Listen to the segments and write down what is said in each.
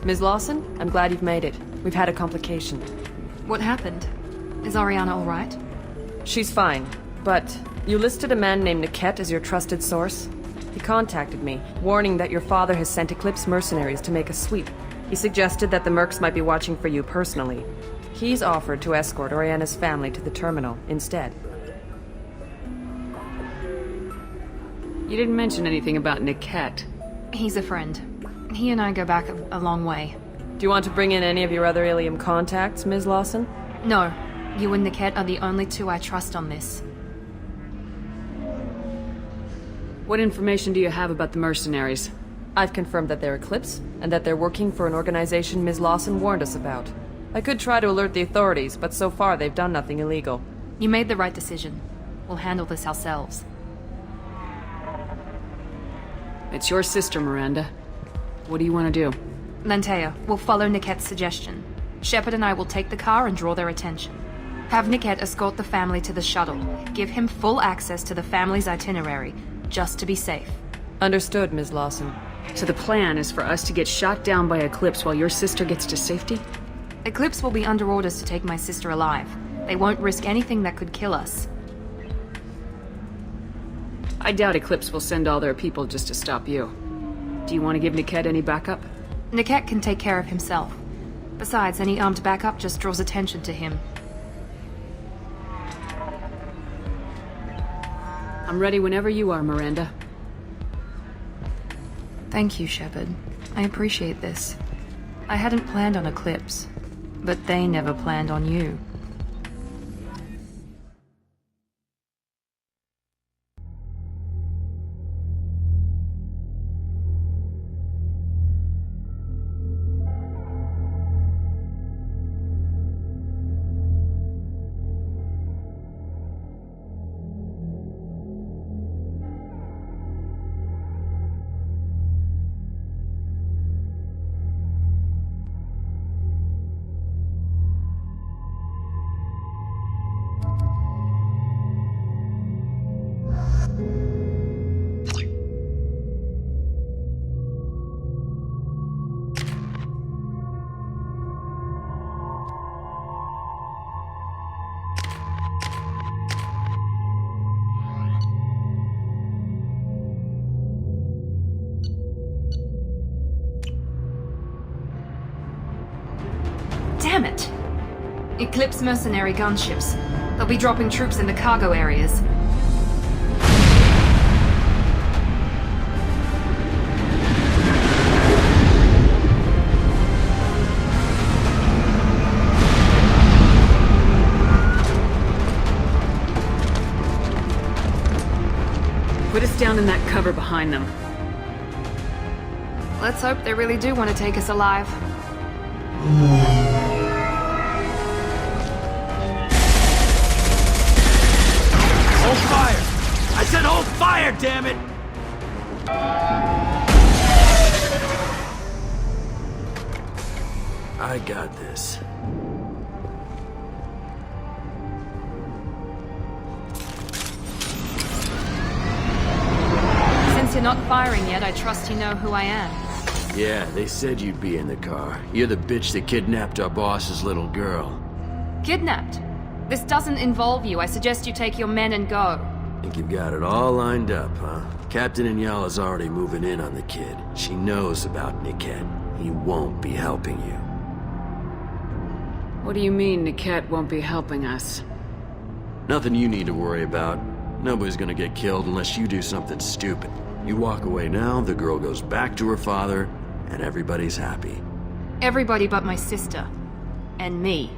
Ms. Lawson, I'm glad you've made it. We've had a complication. What happened? Is Ariana all right? She's fine, but you listed a man named Niket as your trusted source. He contacted me, warning that your father has sent Eclipse mercenaries to make a sweep. He suggested that the mercs might be watching for you personally. He's offered to escort Oriana's family to the terminal instead. You didn't mention anything about Niket. He's a friend. He and I go back a long way. Do you want to bring in any of your other Ilium contacts, Ms. Lawson? No. You and Niket are the only two I trust on this. What information do you have about the mercenaries? I've confirmed that they're Eclipse, and that they're working for an organization Ms. Lawson warned us about. I could try to alert the authorities, but so far they've done nothing illegal. You made the right decision. We'll handle this ourselves. It's your sister, Miranda. What do you want to do? Lantea, we'll follow Niket's suggestion. Shepard and I will take the car and draw their attention. Have Niket escort the family to the shuttle. Give him full access to the family's itinerary, just to be safe. Understood, Ms. Lawson. So the plan is for us to get shot down by Eclipse while your sister gets to safety? Eclipse will be under orders to take my sister alive. They won't risk anything that could kill us. I doubt Eclipse will send all their people just to stop you. Do you want to give Niket any backup? Niket can take care of himself. Besides, any armed backup just draws attention to him. I'm ready whenever you are, Miranda. Thank you, Shepard. I appreciate this. I hadn't planned on Eclipse, but they never planned on you. Damn it! Eclipse mercenary gunships. They'll be dropping troops in the cargo areas. Put us down in that cover behind them. Let's hope they really do want to take us alive. Hold fire! I said hold fire, damn it! I got this. Since you're not firing yet, I trust you know who I am. Yeah, they said you'd be in the car. You're the bitch that kidnapped our boss's little girl. Kidnapped? This doesn't involve you. I suggest you take your men and go. Think you've got it all lined up, huh? Captain Inyala's already moving in on the kid. She knows about Niket. He won't be helping you. What do you mean Niket won't be helping us? Nothing you need to worry about. Nobody's gonna get killed unless you do something stupid. You walk away now, the girl goes back to her father, and everybody's happy. Everybody but my sister. And me.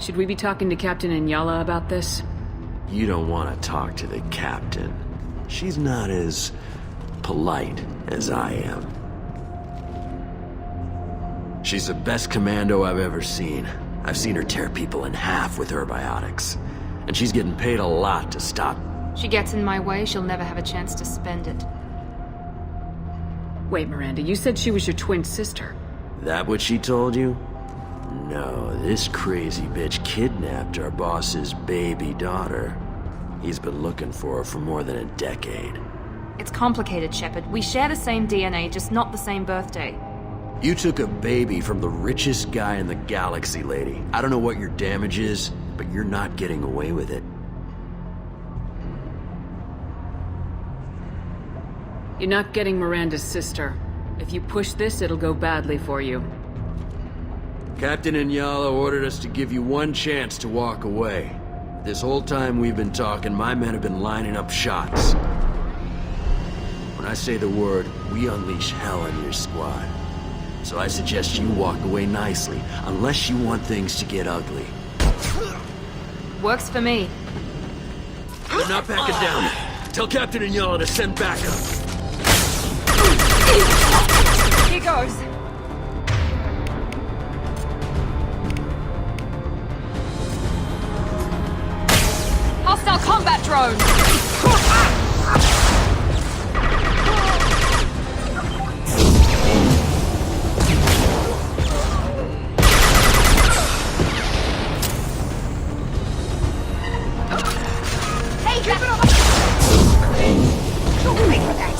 Should we be talking to Captain Inyala about this? You don't want to talk to the captain. She's not as polite as I am. She's the best commando I've ever seen. I've seen her tear people in half with her biotics. And she's getting paid a lot to stop. She gets in my way, she'll never have a chance to spend it. Wait, Miranda, you said she was your twin sister. That what she told you? No, this crazy bitch kidnapped our boss's baby daughter. He's been looking for her for more than a decade. It's complicated, Shepard. We share the same DNA, just not the same birthday. You took a baby from the richest guy in the galaxy, lady. I don't know what your damage is, but you're not getting away with it. You're not getting Miranda's sister. If you push this, it'll go badly for you. Captain Inyala ordered us to give you one chance to walk away. This whole time we've been talking, my men have been lining up shots. When I say the word, we unleash hell on your squad. So I suggest you walk away nicely, unless you want things to get ugly. Works for me. They're not backing down. Tell Captain Inyala to send backup. Here goes. Hostile combat drone! Hey, keep it up! Don't wait for that!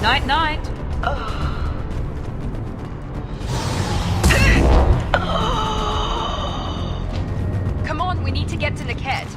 Night, night. Come on, we need to get to Niket.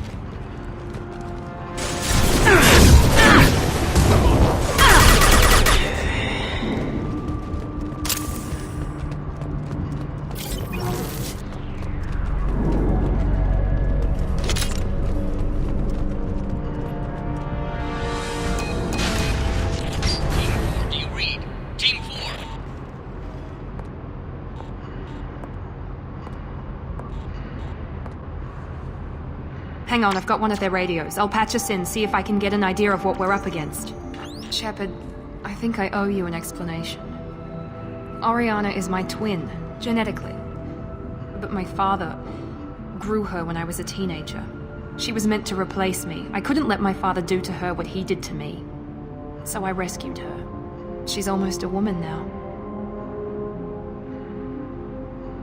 Hang on, I've got one of their radios. I'll patch us in, see if I can get an idea of what we're up against. Shepard, I think I owe you an explanation. Oriana is my twin, genetically. But my father grew her when I was a teenager. She was meant to replace me. I couldn't let my father do to her what he did to me. So I rescued her. She's almost a woman now.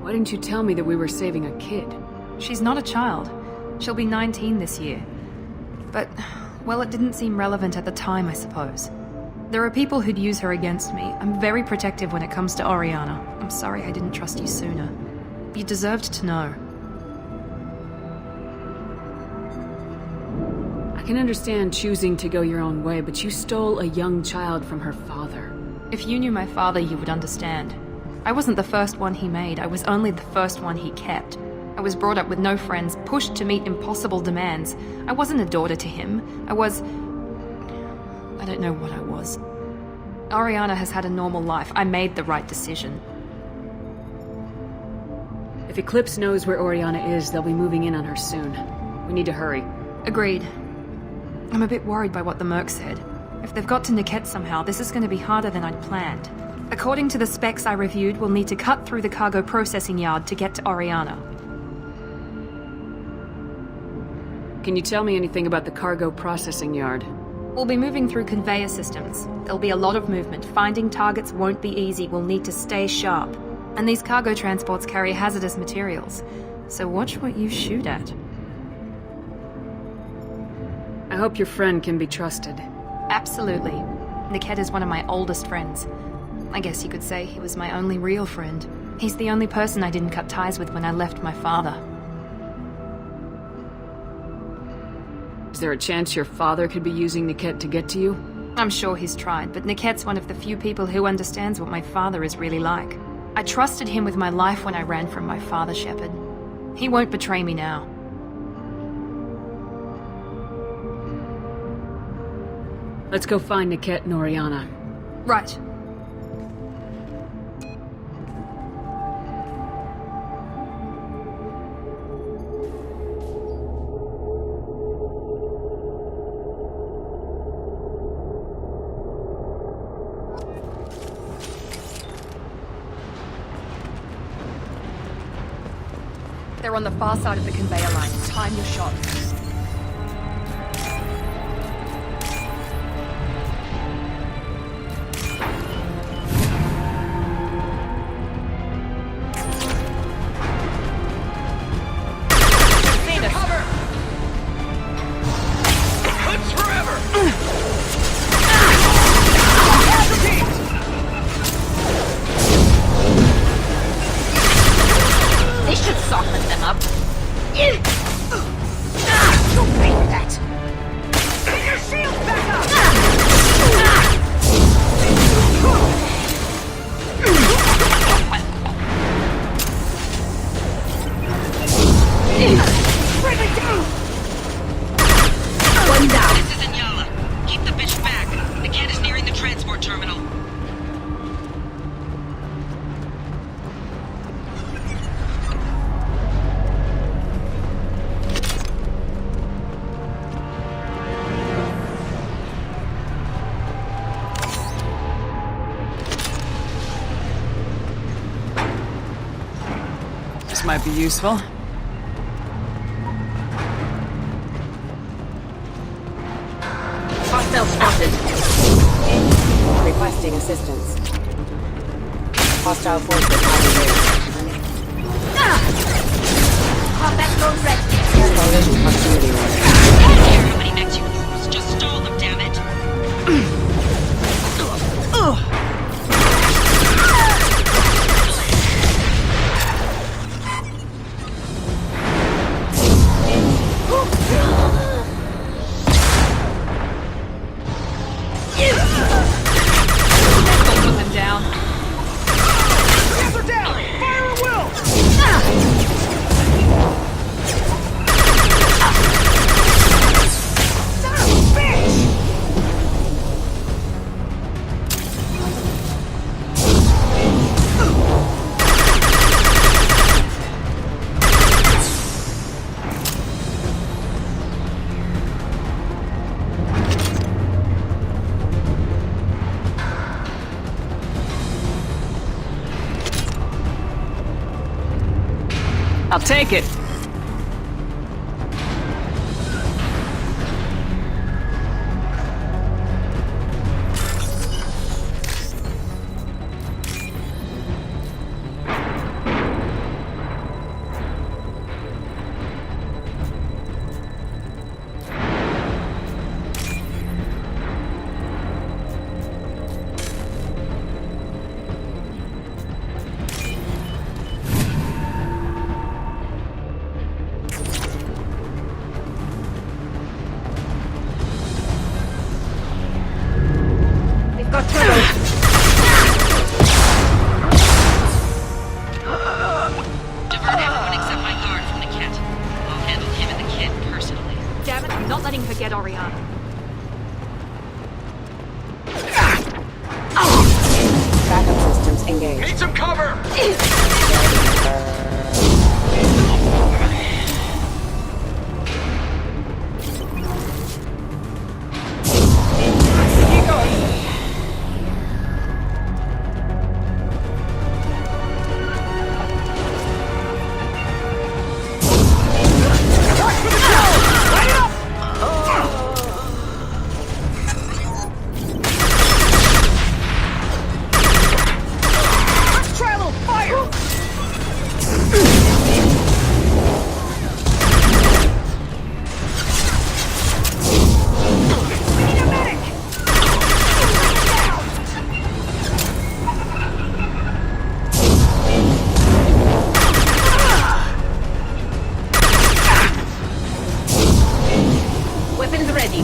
Why didn't you tell me that we were saving a kid? She's not a child. She'll be 19 this year. But, well, it didn't seem relevant at the time, I suppose. There are people who'd use her against me. I'm very protective when it comes to Oriana. I'm sorry I didn't trust you sooner. You deserved to know. I can understand choosing to go your own way, but you stole a young child from her father. If you knew my father, you would understand. I wasn't the first one he made. I was only the first one he kept. I was brought up with no friends, pushed to meet impossible demands. I wasn't a daughter to him. I don't know what I was. Oriana has had a normal life. I made the right decision. If Eclipse knows where Oriana is, they'll be moving in on her soon. We need to hurry. Agreed. I'm a bit worried by what the Merc said. If they've got to Niket somehow, this is going to be harder than I'd planned. According to the specs I reviewed, we'll need to cut through the cargo processing yard to get to Oriana. Can you tell me anything about the cargo processing yard? We'll be moving through conveyor systems. There'll be a lot of movement. Finding targets won't be easy. We'll need to stay sharp. And these cargo transports carry hazardous materials. So watch what you shoot at. I hope your friend can be trusted. Absolutely. Niket is one of my oldest friends. I guess you could say he was my only real friend. He's the only person I didn't cut ties with when I left my father. Is there a chance your father could be using Niket to get to you? I'm sure he's tried, but Niket's one of the few people who understands what my father is really like. I trusted him with my life when I ran from my father, Shepard. He won't betray me now. Let's go find Niket and Oriana. Right. They're on the far side of the conveyor line. Time your shot. Keep the bitch back. The cat is nearing the transport terminal. This might be useful. Hostile spotted. Requesting assistance. Hostile forces activated. Combat mode ready. Collision proximity warning. I don't care how many mechs you use. Just stall them, damn it. Don't put them down. I'll take it. Got turtles. Divert everyone except my guard from the cat. I'll handle him and the kid personally. Damn it, I'm not letting her get Oriana. Backup systems engaged. Need some cover! Weapons ready.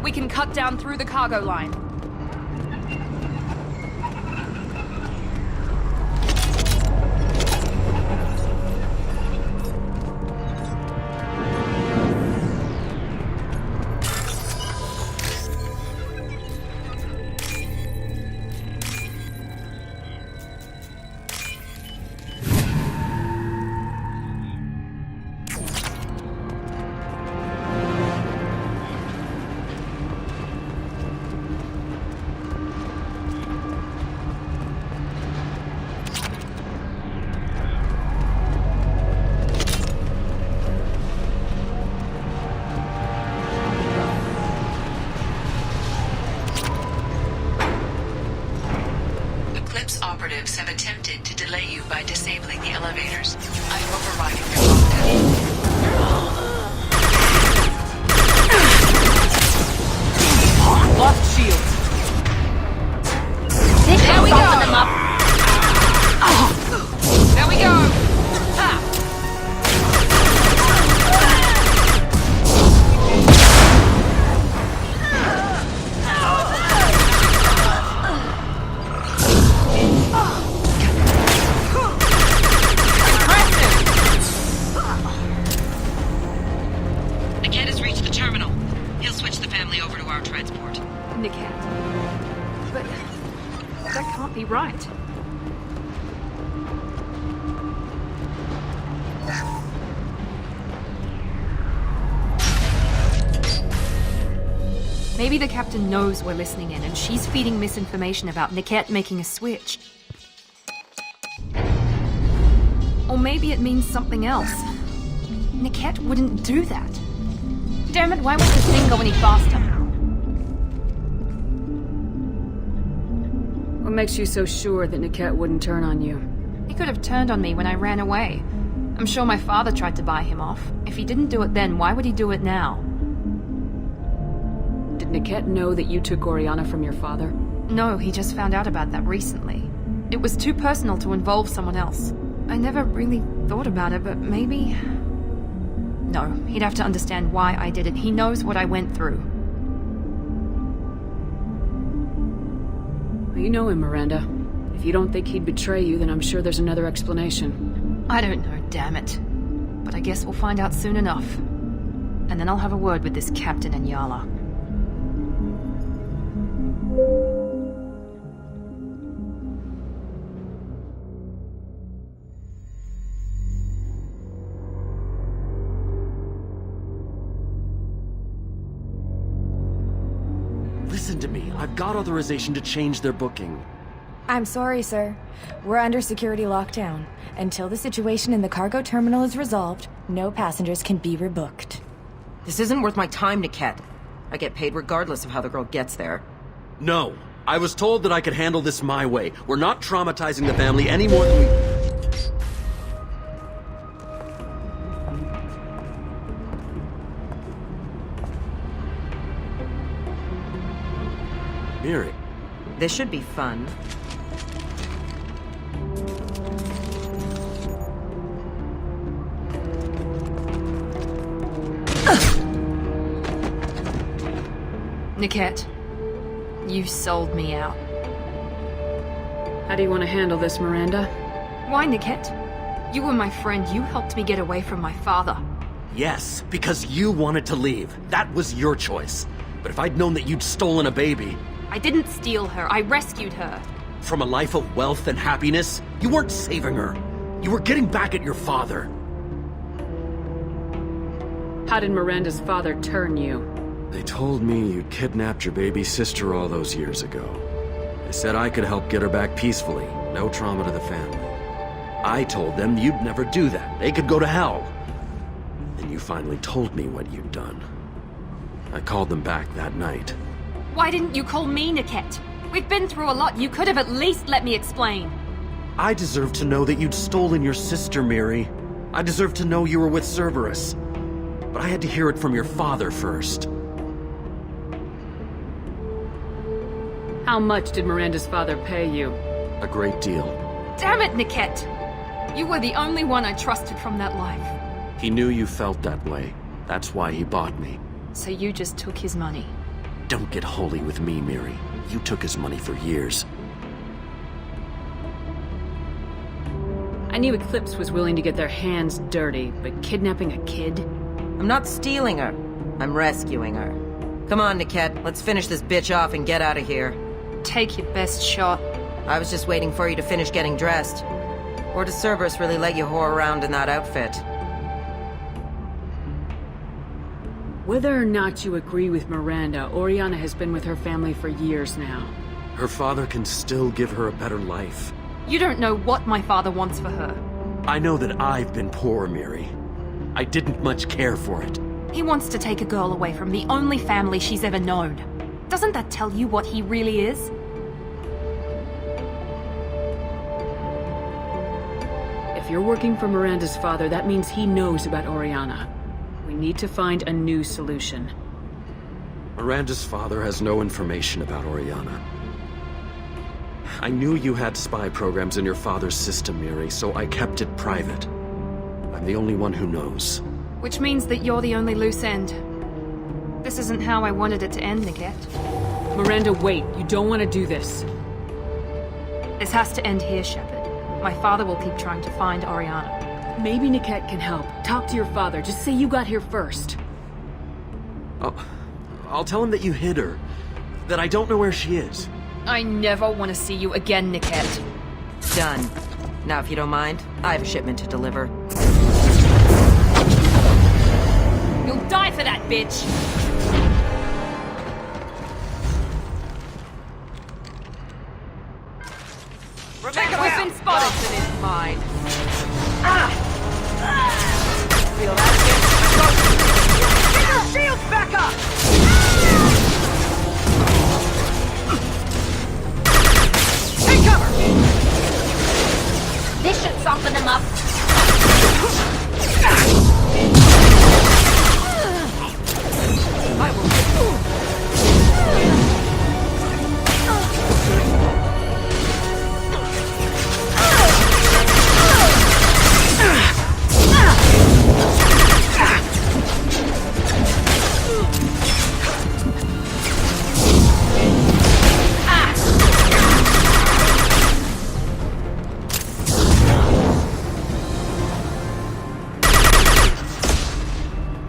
We can cut down through the cargo line. Operatives have attempted to delay you by disabling the elevators. I'm overriding their lockdown. Lost shield. There we go! Them up. There we go! Ha! the terminal. He'll switch the family over to our transport. Niket. But that can't be right. Maybe the captain knows we're listening in, and she's feeding misinformation about Niket making a switch. Or maybe it means something else. Niket wouldn't do that. Damn it, why won't this thing go any faster? What makes you so sure that Niket wouldn't turn on you? He could have turned on me when I ran away. I'm sure my father tried to buy him off. If he didn't do it then, why would he do it now? Did Niket know that you took Oriana from your father? No, he just found out about that recently. It was too personal to involve someone else. I never really thought about it, but maybe... No, he'd have to understand why I did it. He knows what I went through. You know him, Miranda. If you don't think he'd betray you, then I'm sure there's another explanation. I don't know, damn it. But I guess we'll find out soon enough. And then I'll have a word with this captain in Yala. Listen to me. I've got authorization to change their booking. I'm sorry, sir. We're under security lockdown. Until the situation in the cargo terminal is resolved, no passengers can be rebooked. This isn't worth my time, Niket. I get paid regardless of how the girl gets there. No. I was told that I could handle this my way. We're not traumatizing the family any more than we... Miri. This should be fun. Niket, you sold me out. How do you want to handle this, Miranda? Why, Niket? You were my friend. You helped me get away from my father. Yes, because you wanted to leave. That was your choice. But if I'd known that you'd stolen a baby... I didn't steal her. I rescued her. From a life of wealth and happiness, you weren't saving her. You were getting back at your father. How did Miranda's father turn you? They told me you kidnapped your baby sister all those years ago. They said I could help get her back peacefully, no trauma to the family. I told them you'd never do that. They could go to hell. And you finally told me what you'd done. I called them back that night. Why didn't you call me, Niket? We've been through a lot. You could have at least let me explain. I deserve to know that you'd stolen your sister, Miri. I deserve to know you were with Cerberus. But I had to hear it from your father first. How much did Miranda's father pay you? A great deal. Damn it, Niket! You were the only one I trusted from that life. He knew you felt that way. That's why he bought me. So you just took his money. Don't get holy with me, Miri. You took his money for years. I knew Eclipse was willing to get their hands dirty, but kidnapping a kid? I'm not stealing her. I'm rescuing her. Come on, Niket. Let's finish this bitch off and get out of here. Take your best shot. I was just waiting for you to finish getting dressed. Or does Cerberus really let you whore around in that outfit? Whether or not you agree with Miranda, Oriana has been with her family for years now. Her father can still give her a better life. You don't know what my father wants for her. I know that I've been poor, Miri. I didn't much care for it. He wants to take a girl away from the only family she's ever known. Doesn't that tell you what he really is? If you're working for Miranda's father, that means he knows about Oriana. We need to find a new solution. Miranda's father has no information about Oriana. I knew you had spy programs in your father's system, Miri, so I kept it private. I'm the only one who knows. Which means that you're the only loose end. This isn't how I wanted it to end, Niket. Miranda, wait. You don't want to do this. This has to end here, Shepard. My father will keep trying to find Oriana. Maybe Niket can help. Talk to your father. Just say you got here first. I'll tell him that you hid her. That I don't know where she is. I never want to see you again, Niket. Done. Now, if you don't mind, I have a shipment to deliver. You'll die for that, bitch! We've been spotted. It is mine. Feel that shit? Get your shields back up! Take cover! This should soften them up. I will.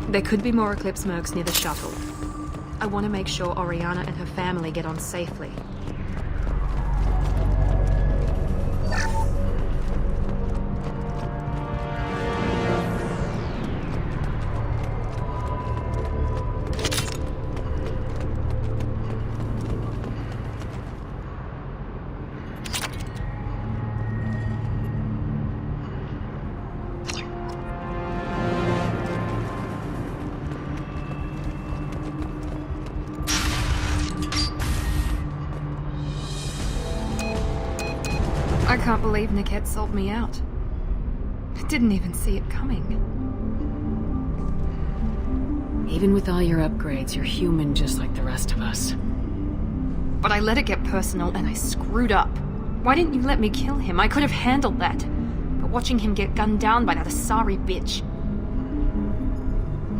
There could be more Eclipse mercs near the shuttle. I want to make sure Oriana and her family get on safely. I can't believe Niket sold me out. I didn't even see it coming. Even with all your upgrades, you're human just like the rest of us. But I let it get personal and I screwed up. Why didn't you let me kill him? I could have handled that. But watching him get gunned down by that Asari bitch.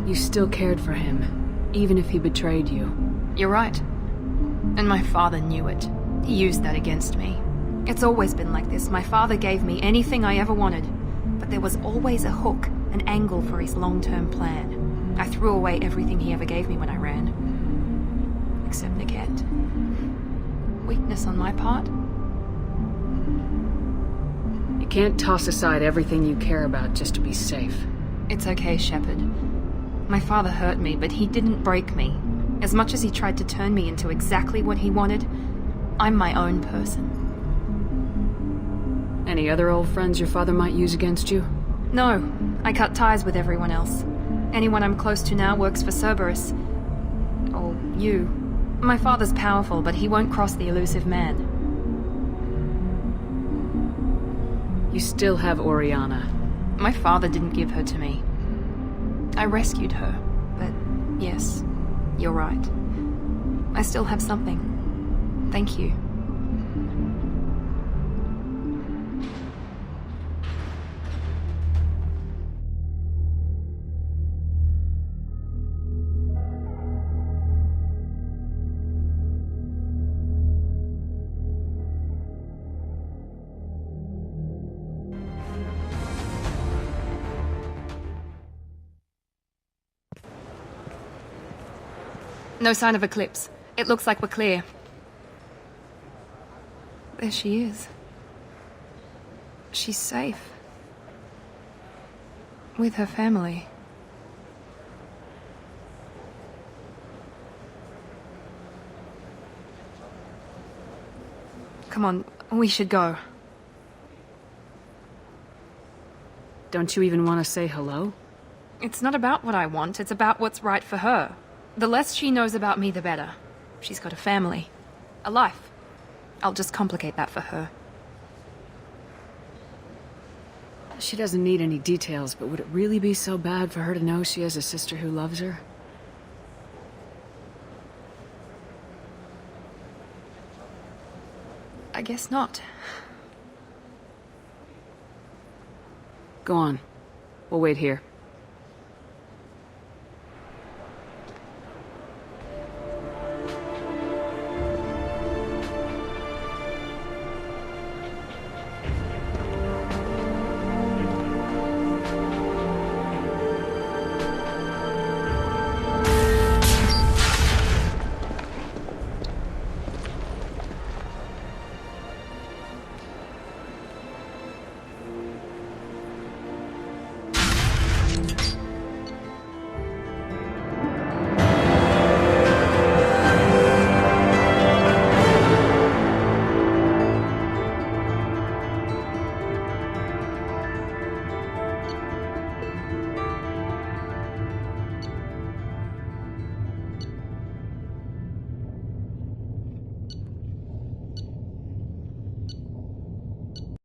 You still cared for him, even if he betrayed you. You're right. And my father knew it. He used that against me. It's always been like this. My father gave me anything I ever wanted. But there was always a hook, an angle for his long-term plan. I threw away everything he ever gave me when I ran. Except Niket. Weakness on my part? You can't toss aside everything you care about just to be safe. It's okay, Shepard. My father hurt me, but he didn't break me. As much as he tried to turn me into exactly what he wanted, I'm my own person. Any other old friends your father might use against you? No, I cut ties with everyone else. Anyone I'm close to now works for Cerberus. Or you. My father's powerful, but he won't cross the elusive man. You still have Oriana. My father didn't give her to me. I rescued her, but yes, you're right. I still have something. Thank you. No sign of Eclipse. It looks like we're clear. There she is. She's safe. With her family. Come on, we should go. Don't you even want to say hello? It's not about what I want, it's about what's right for her. The less she knows about me, the better. She's got a family. A life. I'll just complicate that for her. She doesn't need any details, but would it really be so bad for her to know she has a sister who loves her? I guess not. Go on. We'll wait here.